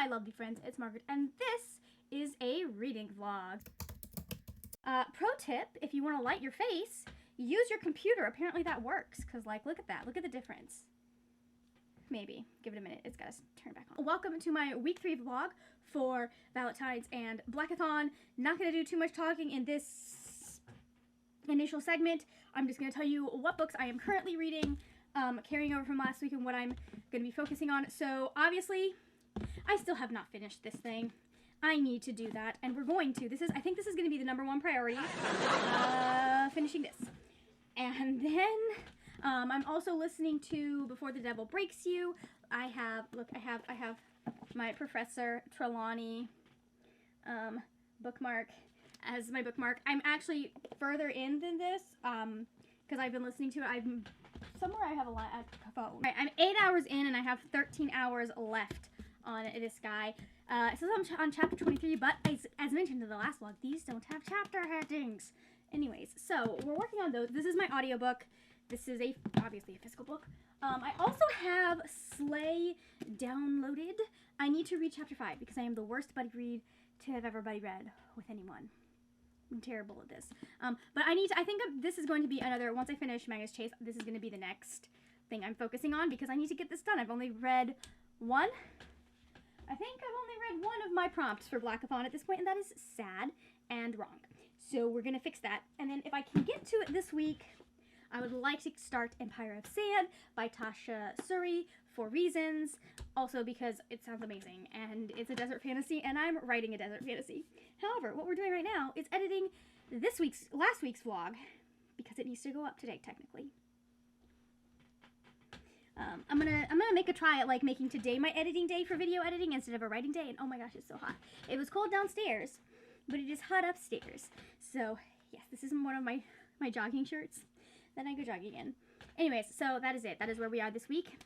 my lovely friends, it's Margaret, and this is a reading vlog. Pro tip, if you want to light your face, use your computer. Apparently that works, because like, look at that. Look at the difference. Maybe. Give it a minute. It's got to turn back on. Welcome to my week 3 vlog for Valentine's and Blackathon. Not going to do too much talking in this initial segment. I'm just going to tell you what books I am currently reading, carrying over from last week and what I'm going to be focusing on. So obviously, I still have not finished this thing. I need to do that, and we're going to. I think this is going to be the #1 priority, finishing this. And then, I'm also listening to Before the Devil Breaks You. I have my Professor Trelawney, bookmark as my bookmark. I'm actually further in than this, because I've been listening to it. Somewhere I have a phone. I'm 8 hours in, and I have 13 hours left on this guy. It says I'm on chapter 23, but as mentioned in the last vlog, these don't have chapter headings. Anyways, so we're working on those. This is my audiobook. This is obviously a physical book. I also have Slay downloaded. I need to read chapter 5 because I am the worst buddy read to have ever buddy read with anyone. I'm terrible at this. But I think this is going to be another, once I finish Magnus Chase, this is going to be the next thing I'm focusing on because I need to get this done. I've only read one. I think I've only read one of my prompts for Blackathon at this point, and that is sad and wrong. So we're going to fix that. And then if I can get to it this week, I would like to start Empire of Sand by Tasha Suri for reasons. Also because it sounds amazing, and it's a desert fantasy, and I'm writing a desert fantasy. However, what we're doing right now is editing last week's vlog, because it needs to go up today, technically. I'm gonna make a try at like making today my editing day for video editing instead of a writing day, and oh my gosh, it's so hot. It was cold downstairs, but it is hot upstairs. So yes, this is one of my jogging shirts that I go jogging in. Anyways, so that is it. That is where we are this week.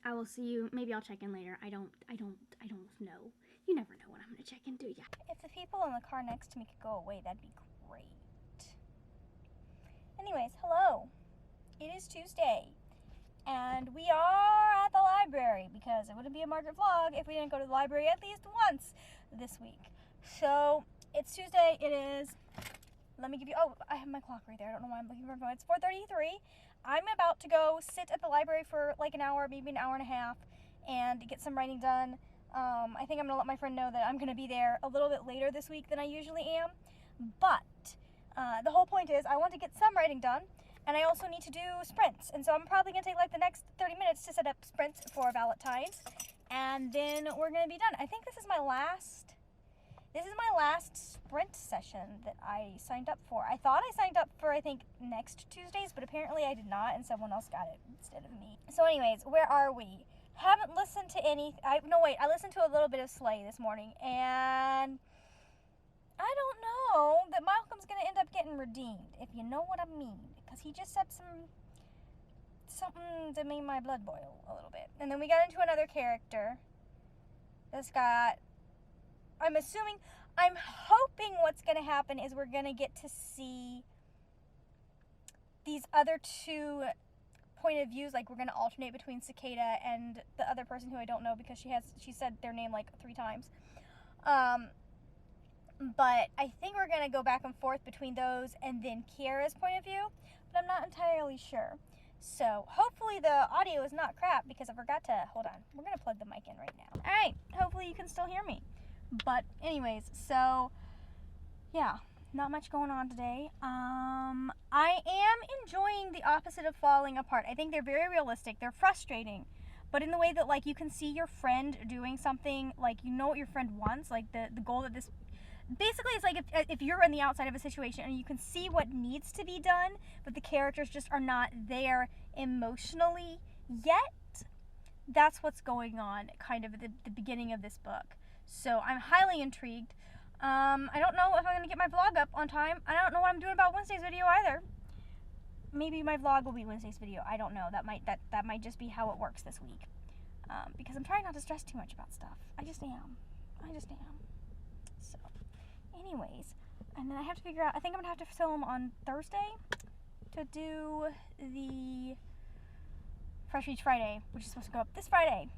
I will see you. Maybe I'll check in later. I don't know. You never know when I'm gonna check in, do ya? If the people in the car next to me could go away, that'd be great. Anyways, hello. It is Tuesday. And we are at the library because it wouldn't be a Margaret vlog if we didn't go to the library at least once this week. So it's Tuesday. It is, let me give you, oh, I have my clock right there. I don't know why I'm looking for my phone. It's 4:33. I'm about to go sit at the library for like an hour, maybe an hour and a half, and get some writing done. I think I'm going to let my friend know that I'm going to be there a little bit later this week than I usually am. But the whole point is I want to get some writing done. And I also need to do sprints. And so I'm probably going to take like the next 30 minutes to set up sprints for Valentine's. And then we're going to be done. I think this is my last sprint session that I signed up for. I thought I signed up for, I think, next Tuesdays, but apparently I did not, and someone else got it instead of me. So anyways, where are we? Haven't listened to any, I listened to a little bit of Slay this morning, and I don't know that Malcolm's going to end up getting redeemed, if you know what I mean. Because he just said something that made my blood boil a little bit. And then we got into another character that's got, I'm hoping what's going to happen is we're going to get to see these other two point of views. Like, we're going to alternate between Cicada and the other person who I don't know because she said their name like 3 times. But I think we're going to go back and forth between those and then Kiara's point of view, but I'm not entirely sure. So hopefully the audio is not crap because I forgot to, hold on, we're going to plug the mic in right now. Alright, hopefully you can still hear me. But anyways, so yeah, not much going on today. I am enjoying the opposite of falling apart. I think they're very realistic. They're frustrating. But in the way that like you can see your friend doing something, like you know what your friend wants, like the goal that this... Basically, it's like if you're on the outside of a situation and you can see what needs to be done, but the characters just are not there emotionally yet. That's what's going on kind of at the beginning of this book. So I'm highly intrigued. I don't know if I'm going to get my vlog up on time. I don't know what I'm doing about Wednesday's video either. Maybe my vlog will be Wednesday's video. I don't know. That might just be how it works this week. Because I'm trying not to stress too much about stuff. I just am. So... Anyways, and then I have to figure out, I think I'm going to have to film on Thursday to do the Fresh Reach Friday, which is supposed to go up this Friday.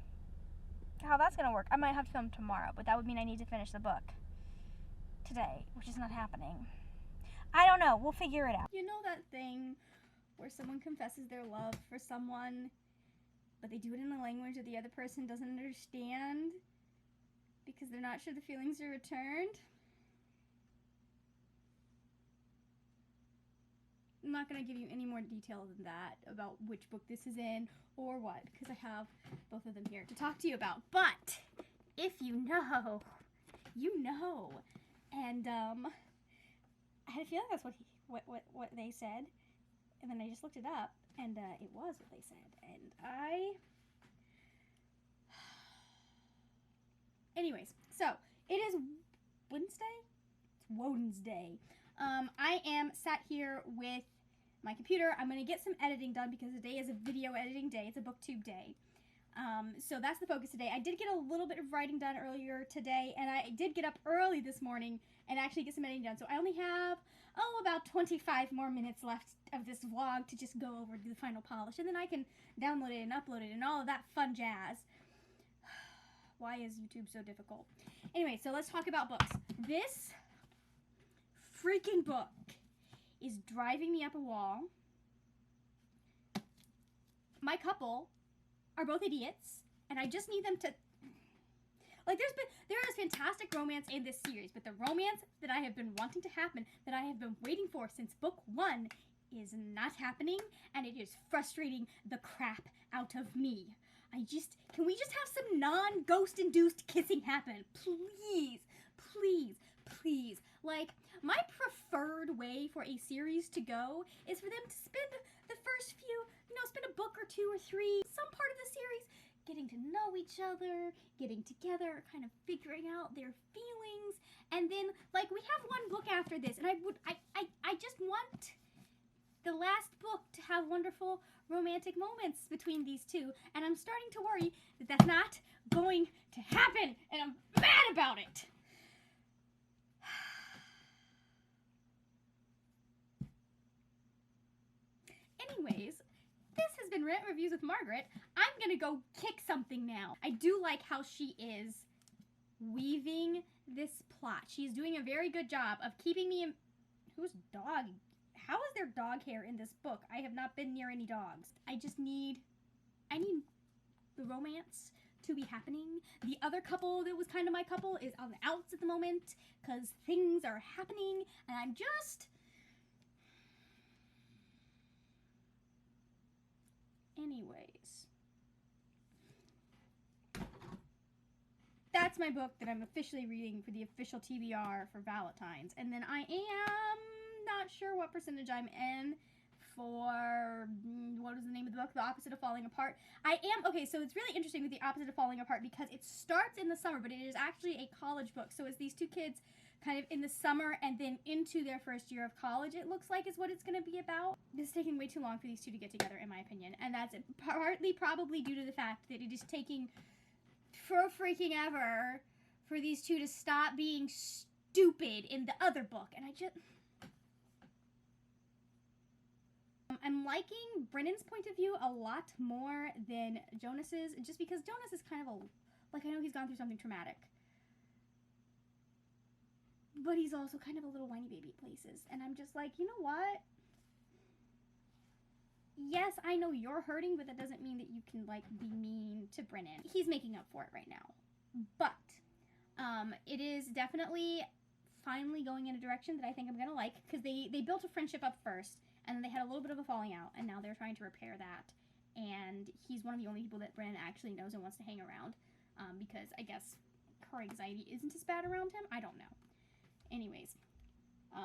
how that's gonna work. I might have to film tomorrow, but that would mean I need to finish the book today, which is not happening. I don't know. We'll figure it out. You know that thing where someone confesses their love for someone, but they do it in a language that the other person doesn't understand because they're not sure the feelings are returned? I'm not going to give you any more detail than that about which book this is in or what, because I have both of them here to talk to you about. But if you know, you know. And I had a feeling that's what they said, and then I just looked it up, and it was what they said. And anyways, so it is Wednesday. It's Wednesday. I am sat here with my computer. I'm going to get some editing done because today is a video editing day. It's a booktube day. So that's the focus today. I did get a little bit of writing done earlier today, and I did get up early this morning and actually get some editing done. So I only have, about 25 more minutes left of this vlog to just go over the final polish, and then I can download it and upload it and all of that fun jazz. Why is YouTube so difficult? Anyway, so let's talk about books. This freaking book is driving me up a wall. My couple are both idiots, and I just need them to, like, there is fantastic romance in this series, but the romance that I have been wanting to happen, that I have been waiting for since book 1, is not happening, and it is frustrating the crap out of me. Can we just have some non-ghost induced kissing happen? Please, please, please. Like, my preferred way for a series to go is for them to spend the first few, spend a book or 2 or 3, some part of the series, getting to know each other, getting together, kind of figuring out their feelings, and then, like, we have one book after this, and I just want the last book to have wonderful romantic moments between these two, and I'm starting to worry that that's not going to happen, and I'm mad about it. Anyways, this has been Rant Reviews with Margaret. I'm gonna go kick something now. I do like how she is weaving this plot. She's doing a very good job of keeping me in... Whose dog? How is there dog hair in this book? I have not been near any dogs. I need the romance to be happening. The other couple that was kind of my couple is on the outs at the moment because things are happening, and I'm just... Anyways, that's my book that I'm officially reading for the official TBR for Valentine's. And then I am not sure what percentage I'm in for, what was the name of the book? The Opposite of Falling Apart. Okay, so it's really interesting with The Opposite of Falling Apart because it starts in the summer, but it is actually a college book. So it's these two kids kind of in the summer and then into their first year of college, it looks like, is what it's going to be about. This is taking way too long for these two to get together, in my opinion, and that's partly probably due to the fact that it is taking for freaking ever for these two to stop being stupid in the other book, and I'm liking Brennan's point of view a lot more than Jonas's, just because Jonas is kind of I know he's gone through something traumatic, but he's also kind of a little whiny baby at places. And I'm just like, you know what? Yes, I know you're hurting, but that doesn't mean that you can, like, be mean to Brennan. He's making up for it right now. But it is definitely finally going in a direction that I think I'm going to like, because they built a friendship up first, and then they had a little bit of a falling out, and now they're trying to repair that. And he's one of the only people that Brennan actually knows and wants to hang around, because I guess her anxiety isn't as bad around him. I don't know. Anyways,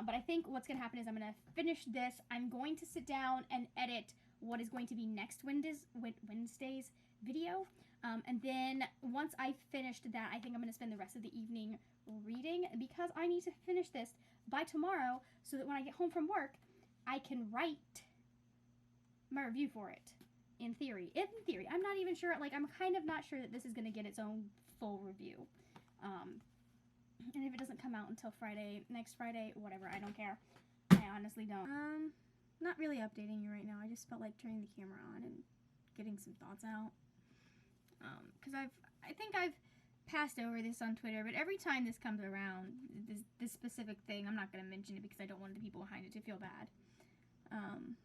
but I think what's going to happen is I'm going to finish this. I'm going to sit down and edit what is going to be next Wednesday's video. And then once I've finished that, I think I'm going to spend the rest of the evening reading, because I need to finish this by tomorrow so that when I get home from work, I can write my review for it. In theory. I'm not even sure, like, I'm kind of not sure that this is going to get its own full review. And if it doesn't come out until next Friday, whatever, I don't care. I honestly don't. Not really updating you right now. I just felt like turning the camera on and getting some thoughts out. Because I think I've passed over this on Twitter, but every time this comes around, this specific thing, I'm not going to mention it because I don't want the people behind it to feel bad. I'm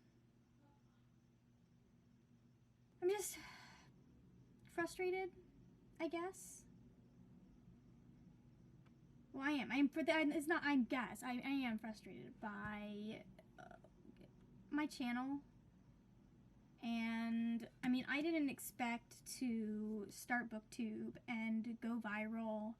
just frustrated, I guess. Well, I am. It's not. I guess I am frustrated by my channel. And I mean, I didn't expect to start BookTube and go viral,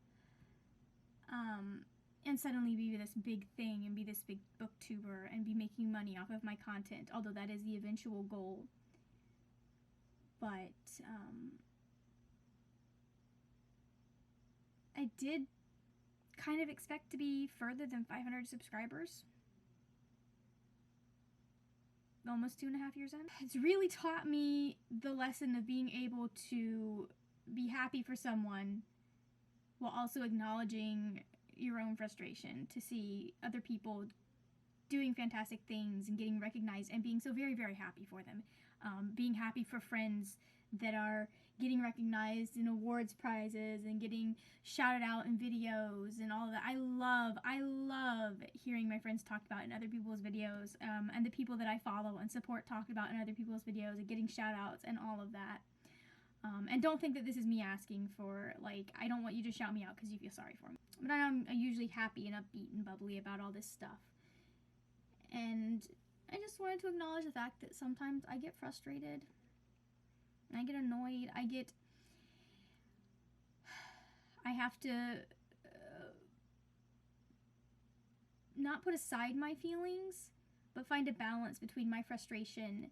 and suddenly be this big thing and be this big booktuber and be making money off of my content, although that is the eventual goal. But I did kind of expect to be further than 500 subscribers. Almost 2.5 years in. It's really taught me the lesson of being able to be happy for someone while also acknowledging your own frustration, to see other people doing fantastic things and getting recognized and being so very, very happy for them. Being happy for friends that are getting recognized in awards, prizes, and getting shouted out in videos and all of that. I love hearing my friends talked about in other people's videos, and the people that I follow and support talked about in other people's videos and getting shout outs and all of that. And don't think that this is me asking for, like, I don't want you to shout me out because you feel sorry for me. But I'm usually happy and upbeat and bubbly about all this stuff. And I just wanted to acknowledge the fact that sometimes I get frustrated. I get annoyed. I have to not put aside my feelings, but find a balance between my frustration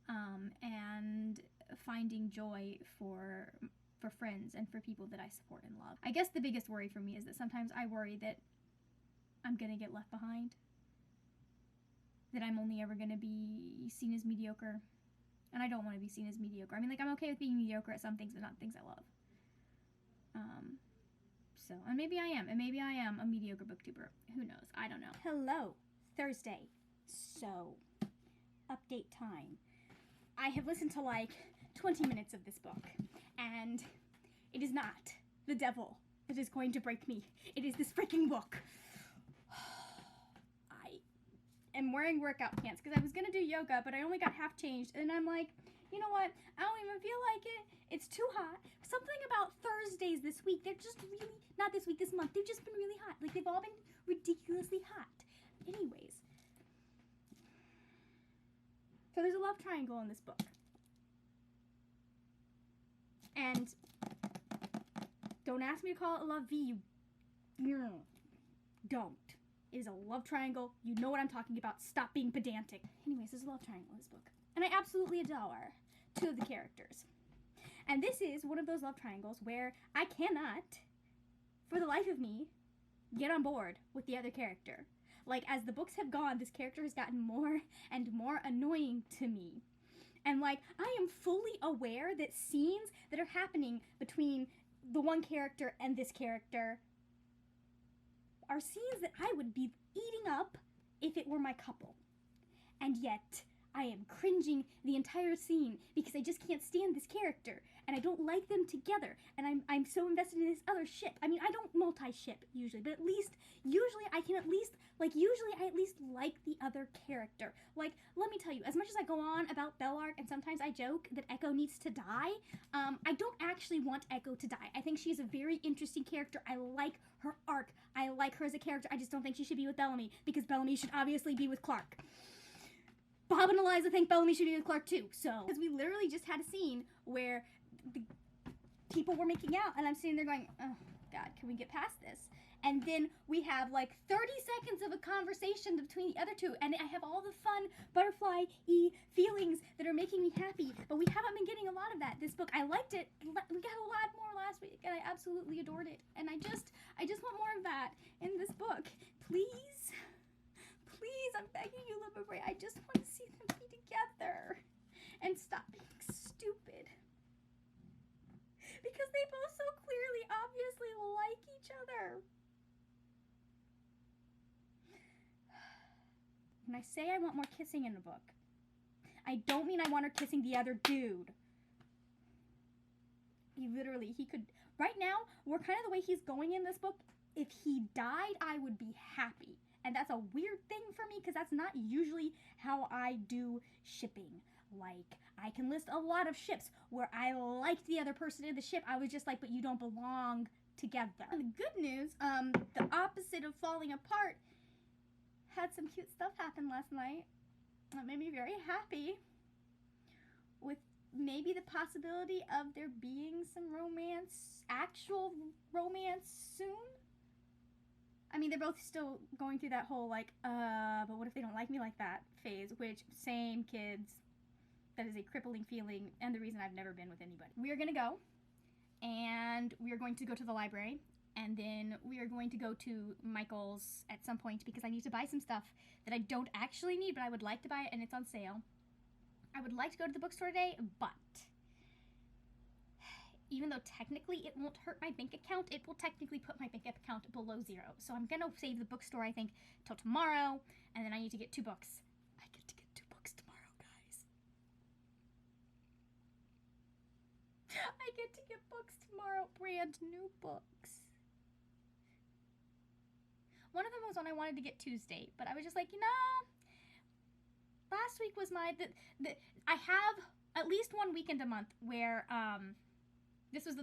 and finding joy for friends and for people that I support and love. I guess the biggest worry for me is that sometimes I worry that I'm gonna get left behind, that I'm only ever gonna be seen as mediocre. And I don't want to be seen as mediocre. I mean, like, I'm okay with being mediocre at some things, but not things I love. So, and maybe I am. And maybe I am a mediocre booktuber. Who knows? I don't know. Hello. Thursday. So, update time. I have listened to like 20 minutes of this book. And it is not the devil that is going to break me. It is this freaking book. I'm wearing workout pants because I was going to do yoga, but I only got half changed. And I'm like, you know what? I don't even feel like it. It's too hot. Something about Thursdays this week, they're just really, not this week, this month, they've just been really hot. Like, they've all been ridiculously hot. Anyways. So there's a love triangle in this book. And don't ask me to call it a love V. You don't. It is a love triangle. You know what I'm talking about. Stop being pedantic. Anyways, there's a love triangle in this book. And I absolutely adore two of the characters. And this is one of those love triangles where I cannot, for the life of me, get on board with the other character. Like, as the books have gone, this character has gotten more and more annoying to me. And, like, I am fully aware that scenes that are happening between the one character and this character are scenes that I would be eating up if it were my couple. And yet, I am cringing the entire scene because I just can't stand this character, and I don't like them together, and I'm so invested in this other ship. I mean, I don't multi-ship usually, but at least, usually I at least like the other character. Like, let me tell you, as much as I go on about Bellart, and sometimes I joke that Echo needs to die, I don't actually want Echo to die. I think she's a very interesting character. I like her arc. I like her as a character. I just don't think she should be with Bellamy, because Bellamy should obviously be with Clark. Bob and Eliza think Bellamy should be with Clark too, so. Because we literally just had a scene where the people were making out, and I'm sitting there going, oh, God, can we get past this? And then we have like 30 seconds of a conversation between the other two, and I have all the fun butterfly-y feelings that are making me happy, but we haven't been getting a lot of that this book. I liked it. We got a lot more last week, and I absolutely adored it. And I just want more of that in this book. Please? Please, I'm begging you, Little Bray. I just want to see them be together and stop being stupid. Because they both so clearly, obviously like each other. When I say I want more kissing in the book, I don't mean I want her kissing the other dude. he could, right now, we're kind of the way he's going in this book. If he died, I would be happy. And that's a weird thing for me because that's not usually how I do shipping. Like, I can list a lot of ships where I liked the other person in the ship. I was just like, but you don't belong together. And the good news, the opposite of falling apart, had some cute stuff happen last night. That made me very happy. With maybe the possibility of there being some romance, actual romance soon. I mean, they're both still going through that whole, like, but what if they don't like me like that phase, which, same kids, that is a crippling feeling, and the reason I've never been with anybody. We are going to go, and we are going to go to the library, and then we are going to go to Michael's at some point, because I need to buy some stuff that I don't actually need, but I would like to buy it, and it's on sale. I would like to go to the bookstore today, but even though technically it won't hurt my bank account, it will technically put my bank account below zero. So I'm going to save the bookstore, I think, till tomorrow, and then I need to get 2 books. I get to get 2 books tomorrow, guys. I get to get books tomorrow, brand new books. One of them was one I wanted to get Tuesday, but I was just like, you know, last week was I have at least one weekend a month where, this was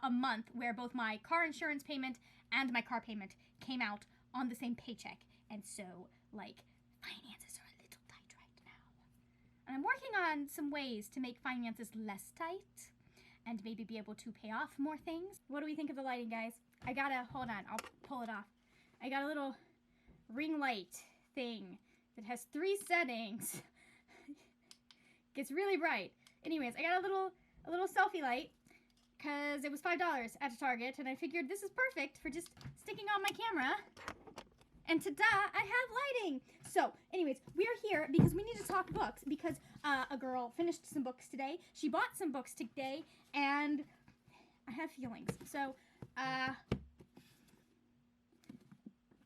a month where both my car insurance payment and my car payment came out on the same paycheck. And so, like, finances are a little tight right now. And I'm working on some ways to make finances less tight and maybe be able to pay off more things. What do we think of the lighting, guys? Hold on, I'll pull it off. I got a little ring light thing that has 3 settings. Gets really bright. Anyways, I got a little selfie light because it was $5 at Target, and I figured this is perfect for just sticking on my camera. And ta-da, I have lighting. So, anyways, we are here because we need to talk books because a girl finished some books today. She bought some books today, and I have feelings. So,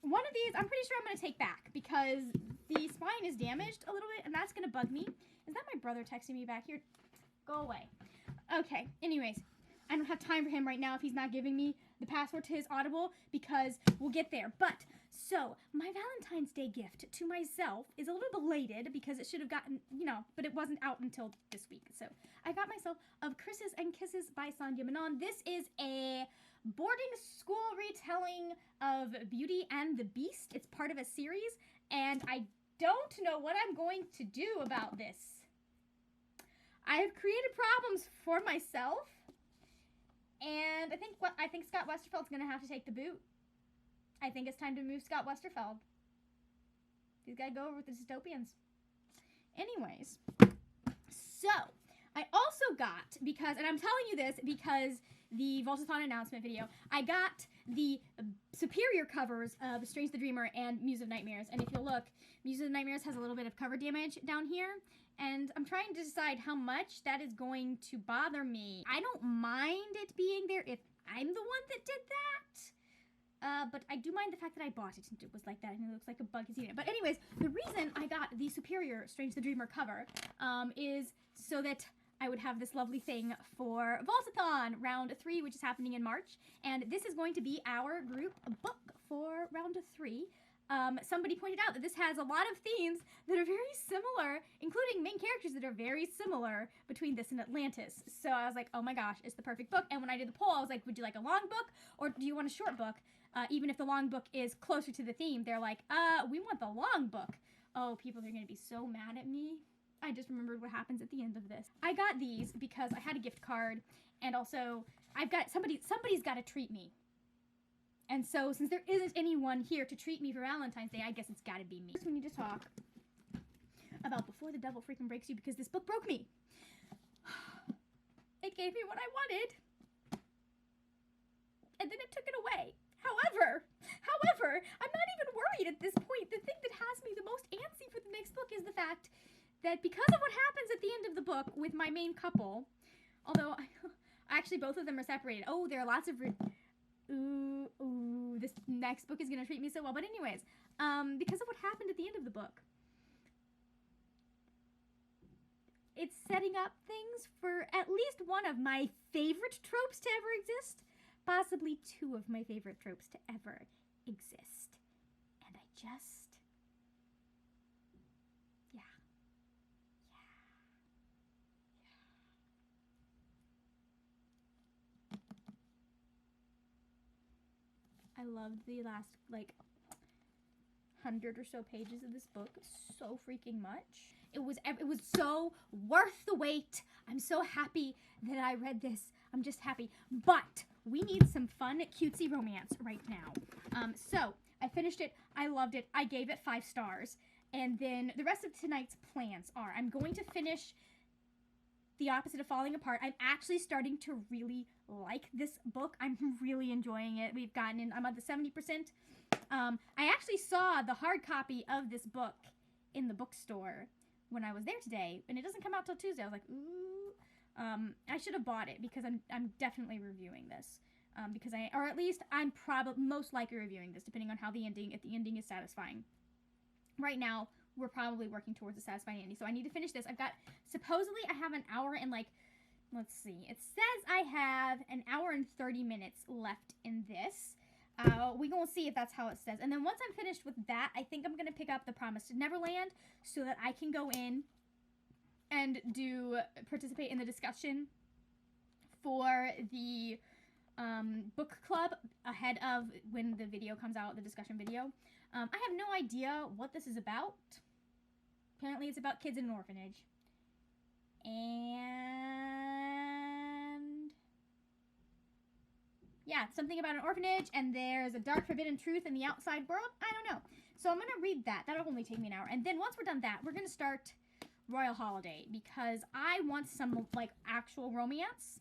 one of these, I'm pretty sure I'm going to take back because the spine is damaged a little bit, and that's going to bug me. Is that my brother texting me back here? Go away. Okay, anyways, I don't have time for him right now if he's not giving me the password to his Audible because we'll get there. But, so, my Valentine's Day gift to myself is a little belated because it should have gotten, but it wasn't out until this week. So, I got myself Of Chris's and Kisses by Sonia Manon. This is a boarding school retelling of Beauty and the Beast. It's part of a series, and I don't know what I'm going to do about this. I have created problems for myself, and I think Scott Westerfeld's going to have to take the boot. I think it's time to move Scott Westerfeld. He's got to go over with the dystopians. Anyways, so I also got, and I'm telling you this because the Voltathon announcement video, I got the superior covers of Strange the Dreamer and Muse of Nightmares. And if you look, Muse of Nightmares has a little bit of cover damage down here. And I'm trying to decide how much that is going to bother me. I don't mind it being there if I'm the one that did that. But I do mind the fact that I bought it and it was like that and it looks like a bug is eating it. But anyways, the reason I got the superior Strange the Dreamer cover is so that I would have this lovely thing for Voltathon round 3, which is happening in March. And this is going to be our group book for round 3. Somebody pointed out that this has a lot of themes that are very similar, including main characters that are very similar between this and Atlantis. So I was like, oh my gosh, it's the perfect book. And when I did the poll, I was like, would you like a long book or do you want a short book? Even if the long book is closer to the theme, they're like, we want the long book. Oh, people are going to be so mad at me. I just remembered what happens at the end of this. I got these because I had a gift card, and also I've got somebody's got to treat me. And so since there isn't anyone here to treat me for Valentine's Day, I guess it's got to be me. First we need to talk about Before the Devil Freaking Breaks You because this book broke me. It gave me what I wanted, and then it took it away. However, I'm not even worried at this point. The thing that has me the most antsy for the next book is the fact that because of what happens at the end of the book with my main couple, although actually both of them are separated. Oh, there are lots of... Ooh, this next book is going to treat me so well. But anyways, because of what happened at the end of the book, it's setting up things for at least one of my favorite tropes to ever exist, possibly two of my favorite tropes to ever exist. And I just, yeah. I loved the last, like, 100 or so pages of this book so freaking much. It was so worth the wait. I'm so happy that I read this. I'm just happy. But we need some fun, cutesy romance right now. So I finished it. I loved it. I gave it 5 stars. And then the rest of tonight's plans are I'm going to finish The Opposite of Falling Apart. I'm actually starting to really like this book. I'm really enjoying it. We've gotten in, I'm at the 70%. I actually saw the hard copy of this book in the bookstore when I was there today, and it doesn't come out till Tuesday. I was like, ooh. I should have bought it because I'm definitely reviewing this. Because or at least I'm probably most likely reviewing this, depending on how if the ending is satisfying. Right now, we're probably working towards a satisfying ending, so I need to finish this. Supposedly I have an hour and let's see. It says I have an hour and 30 minutes left in this. We're going to see if that's how it says. And then once I'm finished with that, I think I'm going to pick up The Promised Neverland so that I can go in and participate in the discussion for the book club ahead of when the video comes out, the discussion video. I have no idea what this is about. Apparently it's about kids in an orphanage. And yeah, something about an orphanage, and there's a dark forbidden truth in the outside world. I don't know. So I'm going to read that. That'll only take me an hour. And then once we're done that, we're going to start Royal Holiday, because I want some, like, actual romance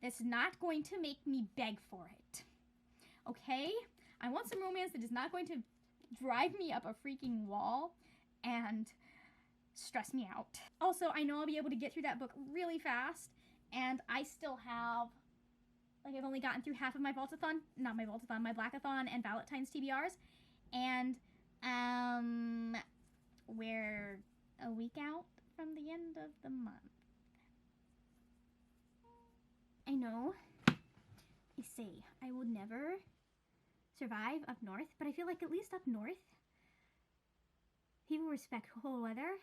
that's not going to make me beg for it. Okay? I want some romance that is not going to drive me up a freaking wall and stress me out. Also, I know I'll be able to get through that book really fast, and I still have, like, I've only gotten through half of my Vaultathon, not my Vaultathon, my Blackathon and Valentine's TBRs, and, we're a week out from the end of the month. I know, you see, I would never survive up north, but I feel like at least up north, people respect cold weather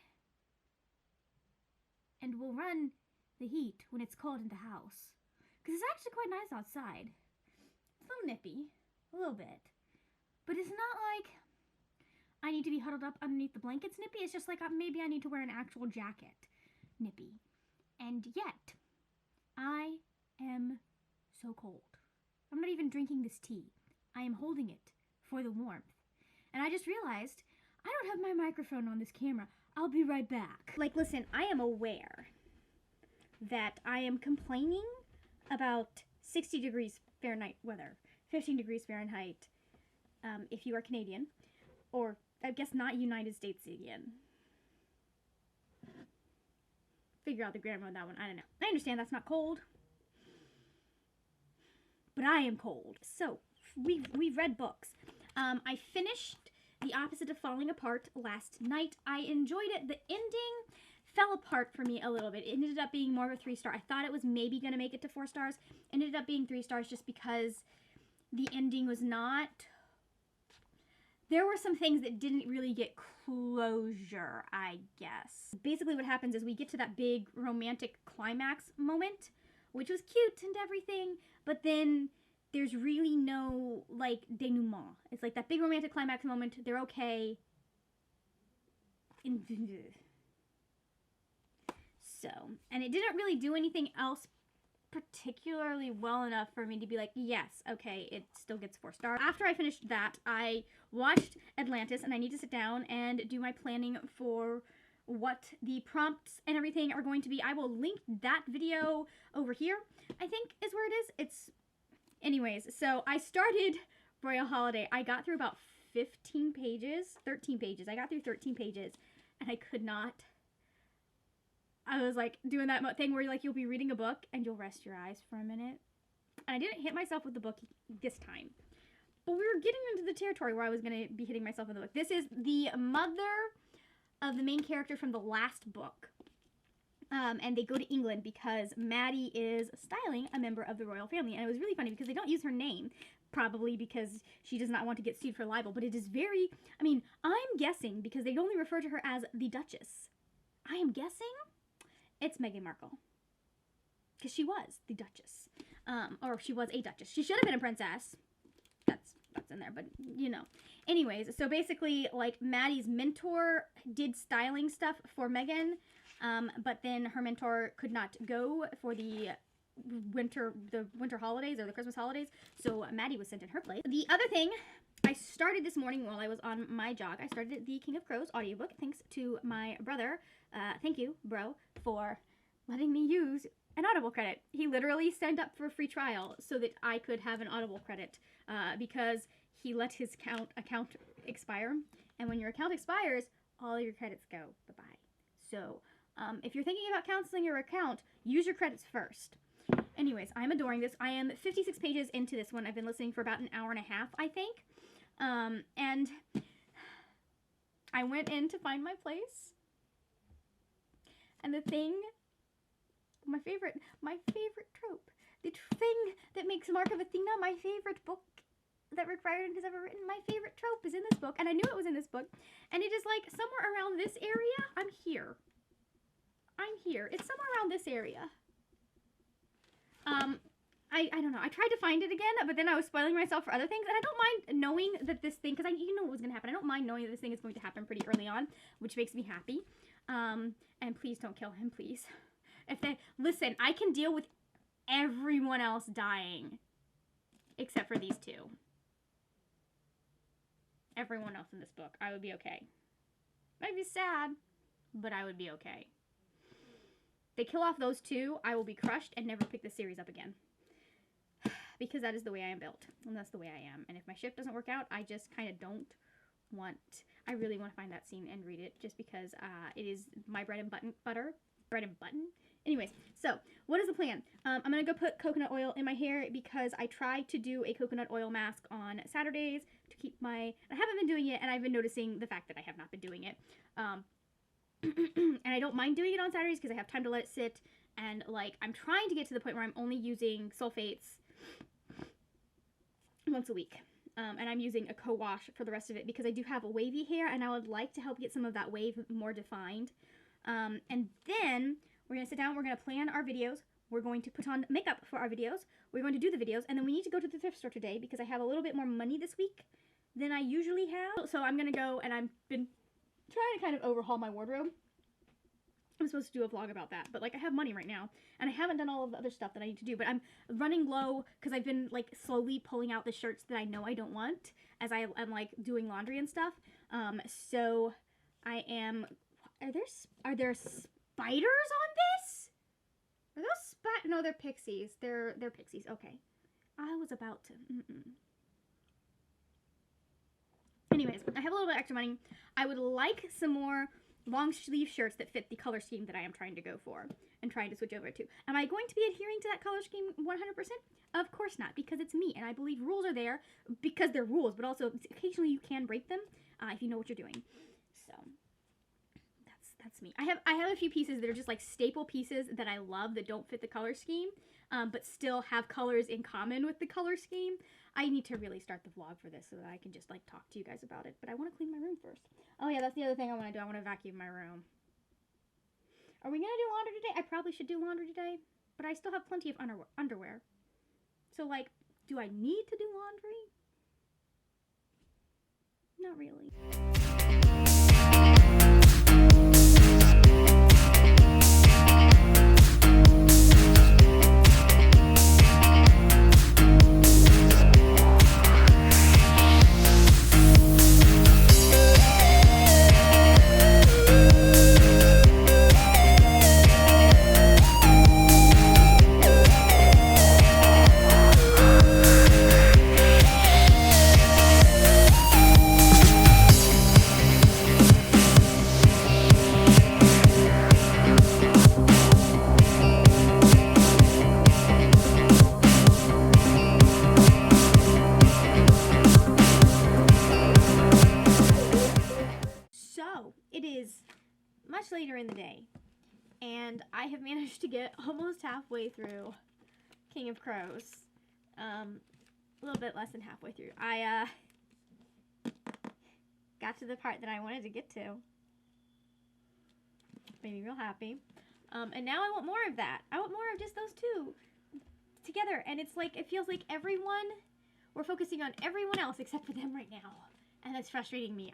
and will run the heat when it's cold in the house. Because it's actually quite nice outside. It's a little nippy, a little bit. But it's not like I need to be huddled up underneath the blankets nippy. It's just like maybe I need to wear an actual jacket nippy. And yet, I am so cold. I'm not even drinking this tea. I am holding it for the warmth. And I just realized I don't have my microphone on this camera. I'll be right back. Like, listen, I am aware that I am complaining about 60 degrees Fahrenheit weather, 15 degrees Fahrenheit if you are Canadian, or I guess not United Statesian. Figure out the grammar on that one. I don't know. I understand that's not cold, but I am cold. So we've read books. I finished The Opposite of Falling Apart last night. I enjoyed it. The ending fell apart for me a little bit. It ended up being more of a 3-star. I thought it was maybe going to make it to 4 stars. It ended up being 3 stars just because the ending was not... There were some things that didn't really get closure, I guess. Basically what happens is we get to that big romantic climax moment, which was cute and everything, but then there's really no, like, denouement. It's like that big romantic climax moment, they're okay. So, and it didn't really do anything else particularly well enough for me to be like, yes, okay, it still gets 4 stars. After I finished that, I watched Atlantis, and I need to sit down and do my planning for what the prompts and everything are going to be. I will link that video over here, I think is where it is. It's, anyways, so I started Royal Holiday. I got through about 13 pages. I got through 13 pages, and I could not. I was like doing that thing where like you'll be reading a book and you'll rest your eyes for a minute. And I didn't hit myself with the book this time. But we were getting into the territory where I was going to be hitting myself with the book. This is the mother of the main character from the last book. And they go to England because Maddie is styling a member of the royal family. And it was really funny because they don't use her name, probably because she does not want to get sued for libel. But it is very, I mean, I'm guessing because they only refer to her as the Duchess. I am guessing it's Meghan Markle. Because she was the Duchess. Or she was a Duchess. She should have been a princess. That's in there, but you know. Anyways, so basically, like, Maddie's mentor did styling stuff for Meghan, but then her mentor could not go for the winter holidays or the Christmas holidays, so Maddie was sent in her place. The other thing I started this morning while I was on my jog, I started the King of Crows audiobook, thanks to my brother. Thank you, bro, for letting me use an Audible credit. He literally signed up for a free trial so that I could have an Audible credit, because he let his account expire, and when your account expires, all your credits go bye-bye. So if you're thinking about canceling your account, use your credits first. Anyways, I'm adoring this. I am 56 pages into this one. I've been listening for about an hour and a half, I think. And I went in to find my place, and the thing, my favorite trope, the thing that makes Mark of Athena my favorite book that Rick Riordan has ever written, my favorite trope is in this book, and I knew it was in this book, and it is like somewhere around this area. I'm here. It's somewhere around this area. I don't know. I tried to find it again, but then I was spoiling myself for other things, and I don't mind knowing that this thing, because you know what was going to happen. I don't mind knowing that this thing is going to happen pretty early on, which makes me happy. And please don't kill him, please. Listen, I can deal with everyone else dying, except for these two. Everyone else in this book, I would be okay. I'd be sad, but I would be okay. They kill off those two, I will be crushed and never pick the series up again. Because that is the way I am built, and that's the way I am. And if my ship doesn't work out, I just kind of don't want, I really want to find that scene and read it, just because it is my bread and butter. Anyways, so what is the plan? I'm going to go put coconut oil in my hair because I tried to do a coconut oil mask on Saturdays to keep I haven't been doing it, and I've been noticing the fact that I have not been doing it. And I don't mind doing it on Saturdays because I have time to let it sit, and like I'm trying to get to the point where I'm only using sulfates once a week. And I'm using a co-wash for the rest of it because I do have a wavy hair, and I would like to help get some of that wave more defined. And then we're going to sit down, we're going to plan our videos, we're going to put on makeup for our videos, we're going to do the videos, and then we need to go to the thrift store today because I have a little bit more money this week than I usually have. So I'm going to go, and I've been trying to kind of overhaul my wardrobe. I'm supposed to do a vlog about that, but like I have money right now, and I haven't done all of the other stuff that I need to do, but I'm running low because I've been like slowly pulling out the shirts that I know I don't want as I'm like doing laundry and stuff. So I am, are there spiders on this? Are those no, they're pixies. They're pixies. Okay. I was about to, Anyways, I have a little bit extra money. I would like some more long sleeve shirts that fit the color scheme that I am trying to go for and trying to switch over to. Am I going to be adhering to that color scheme 100%? Of course not, because it's me, and I believe rules are there because they're rules, but also occasionally you can break them if you know what you're doing. So that's me. I have a few pieces that are just like staple pieces that I love that don't fit the color scheme, but still have colors in common with the color scheme. I need to really start the vlog for this so that I can just like talk to you guys about it, but I want to clean my room first. Oh yeah, that's the other thing I want to do. I want to vacuum my room. Are we going to do laundry today? I probably should do laundry today, but I still have plenty of underwear. So like, do I need to do laundry? Not really. So, it is much later in the day, and I have managed to get almost halfway through King of Crows. A little bit less than halfway through. I got to the part that I wanted to get to. Made me real happy. And now I want more of that. I want more of just those two together. And it's like, it feels like we're focusing on everyone else except for them right now. And that's frustrating me.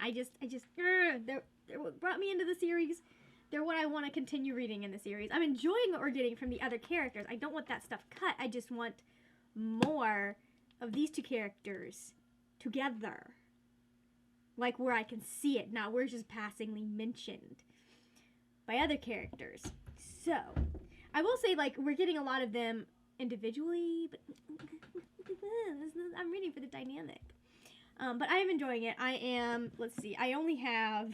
They're what brought me into the series. They're what I want to continue reading in the series. I'm enjoying what we're getting from the other characters. I don't want that stuff cut. I just want more of these two characters together. Like where I can see it, not where it's just passingly mentioned by other characters. So, I will say, like, we're getting a lot of them individually, but I'm reading for the dynamic. But I am enjoying it. Let's see, I only have,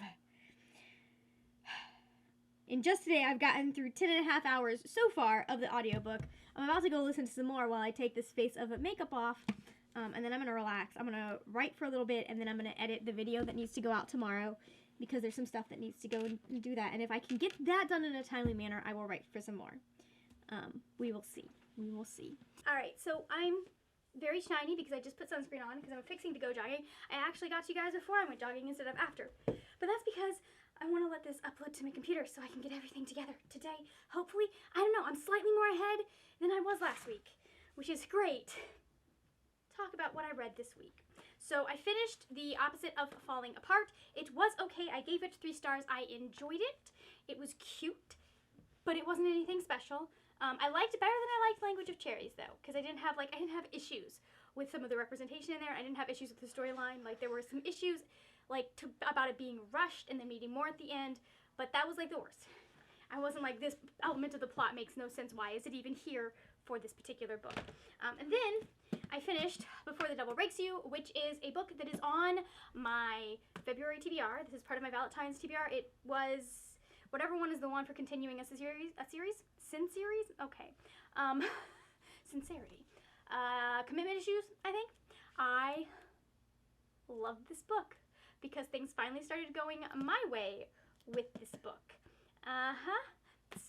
in just today, I've gotten through 10 and a half hours so far of the audiobook. I'm about to go listen to some more while I take this face of makeup off, and then I'm going to relax. I'm going to write for a little bit, and then I'm going to edit the video that needs to go out tomorrow, because there's some stuff that needs to go and do that. And if I can get that done in a timely manner, I will write for some more. We will see. We will see. All right, so I'm very shiny because I just put sunscreen on because I'm fixing to go jogging. I actually got to you guys before I went jogging instead of after. But that's because I want to let this upload to my computer so I can get everything together today. Hopefully, I don't know, I'm slightly more ahead than I was last week, which is great. Talk about what I read this week. So I finished The Opposite of Falling Apart. It was okay. I gave it 3 stars. I enjoyed it. It was cute, but it wasn't anything special. I liked it better than I liked Language of Cherries, though, because I didn't have issues with some of the representation in there. I didn't have issues with the storyline. Like, there were some issues, about it being rushed and then meeting more at the end, but that was, the worst. I wasn't like, this element of the plot makes no sense. Why is it even here for this particular book? And then I finished Before the Devil Breaks You, which is a book that is on my February TBR. This is part of my Valentine's TBR. It was, whatever one is the one for continuing a series? Sin series? Okay. Sincerity. Commitment Issues, I think. I loved this book because things finally started going my way with this book.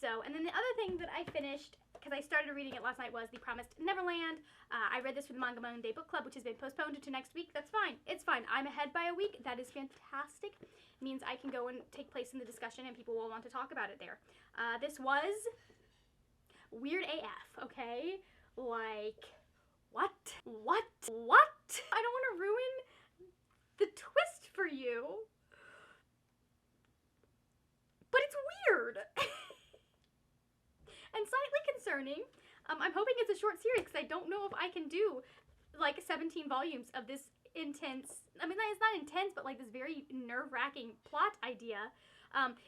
So, and then the other thing that I finished, because I started reading it last night, was The Promised Neverland. I read this for the Manga Monday Book Club, which has been postponed to next week. That's fine. It's fine. I'm ahead by a week. That is fantastic. It means I can go and take place in the discussion and people will want to talk about it there. This was weird AF, okay? Like, what? I don't want to ruin the twist for you, but it's weird. And slightly concerning. I'm hoping it's a short series because I don't know if I can do 17 volumes of this intense, I mean, it's not intense, but this very nerve-wracking plot idea.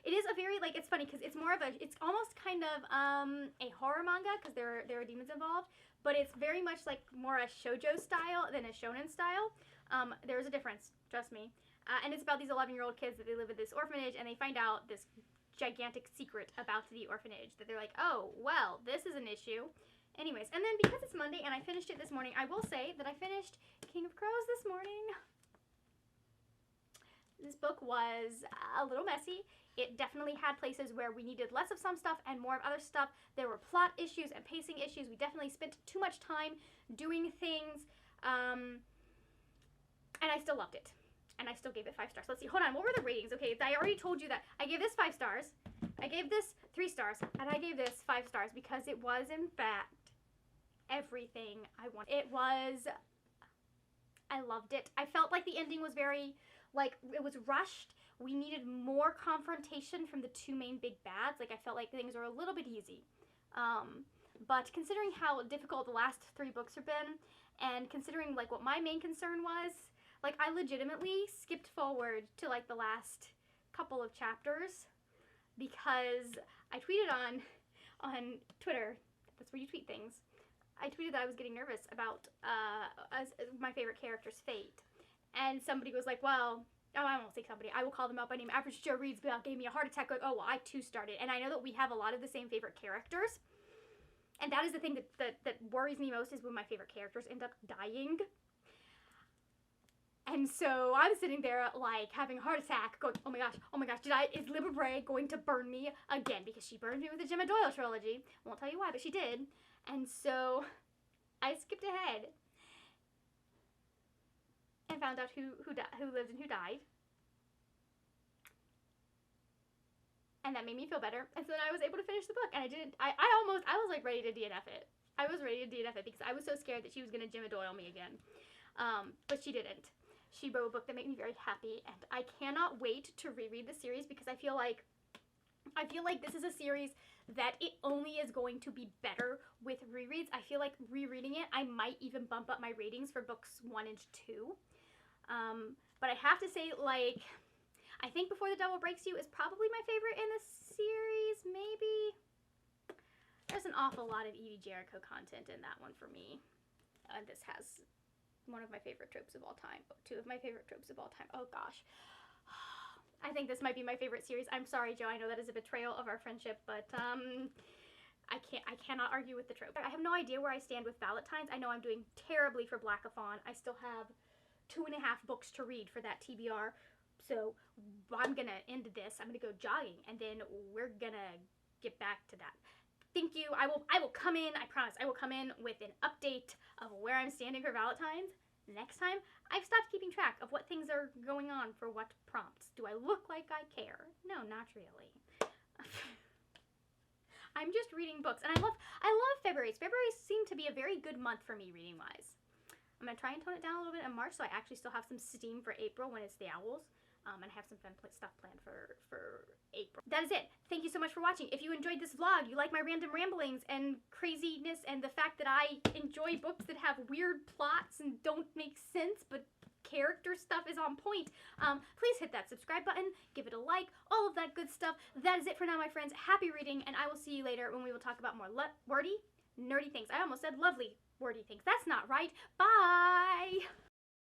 It is a very, it's funny because it's more of it's almost kind of a horror manga because there are demons involved, but it's very much more a shoujo style than a shonen style. There's a difference, trust me. And it's about these 11-year-old kids that they live at this orphanage and they find out this gigantic secret about the orphanage that they're like, oh, well, this is an issue. Anyways, and then because it's Monday and I finished it this morning, I will say that I finished King of Crows this morning. This book was a little messy. It definitely had places where we needed less of some stuff and more of other stuff. There were plot issues and pacing issues. We definitely spent too much time doing things, and I still loved it. And I still gave it 5 stars. Let's see. Hold on. What were the ratings? Okay, I already told you that. I gave this 5 stars. I gave this 3 stars. And I gave this 5 stars because it was, in fact, everything I wanted. It was... I loved it. I felt like the ending was very... it was rushed. We needed more confrontation from the 2 main big bads. I felt like things were a little bit easy. But considering how difficult the last 3 books have been, and considering, what my main concern was... I legitimately skipped forward to, the last couple of chapters because I tweeted on Twitter, that's where you tweet things, I tweeted that I was getting nervous about my favorite character's fate. And somebody was like, well, I won't say somebody, I will call them out by name. Average Joe Reads gave me a heart attack, oh, well, I too started. And I know that we have a lot of the same favorite characters. And that is the thing that worries me most is when my favorite characters end up dying. And And so I'm sitting there like having a heart attack, going, oh my gosh, is Libra Bray going to burn me again? Because she burned me with the Gemma Doyle trilogy. I won't tell you why, but she did. And so I skipped ahead and found out who lived and who died. And that made me feel better. And so then I was able to finish the book. And I was like ready to DNF it. I was ready to DNF it because I was so scared that she was going to Gemma Doyle me again. But she didn't. She wrote a book that made me very happy. And I cannot wait to reread the series because I feel like this is a series that it only is going to be better with rereads. I feel like rereading it, I might even bump up my ratings for books 1 and 2. But I have to say, like, I think Before the Devil Breaks You is probably my favorite in the series, maybe. There's an awful lot of Edie Jericho content in that one for me. This has one of my favorite tropes of all time. 2 of my favorite tropes of all time. Oh gosh. I think this might be my favorite series. I'm sorry, Joe. I know that is a betrayal of our friendship, but I cannot argue with the trope. I have no idea where I stand with Valentine's. I know I'm doing terribly for Blackathon. I still have 2.5 books to read for that TBR. So I'm gonna end this. I'm gonna go jogging, and then we're gonna get back to that. Thank you. I will come in. I promise. I will come in with an update of where I'm standing for Valentine's. Next time, I've stopped keeping track of what things are going on for what prompts. Do I look like I care? No, not really. I'm just reading books, and I love February. February seemed to be a very good month for me reading-wise. I'm gonna try and tone it down a little bit in March, so I actually still have some steam for April when it's the Owls. And I have some fun stuff planned for April. That is it. Thank you so much for watching. If you enjoyed this vlog, you like my random ramblings and craziness and the fact that I enjoy books that have weird plots and don't make sense, but character stuff is on point, please hit that subscribe button, give it a like, all of that good stuff. That is it for now, my friends. Happy reading, and I will see you later when we will talk about more wordy, nerdy things. I almost said lovely, wordy things. That's not right. Bye!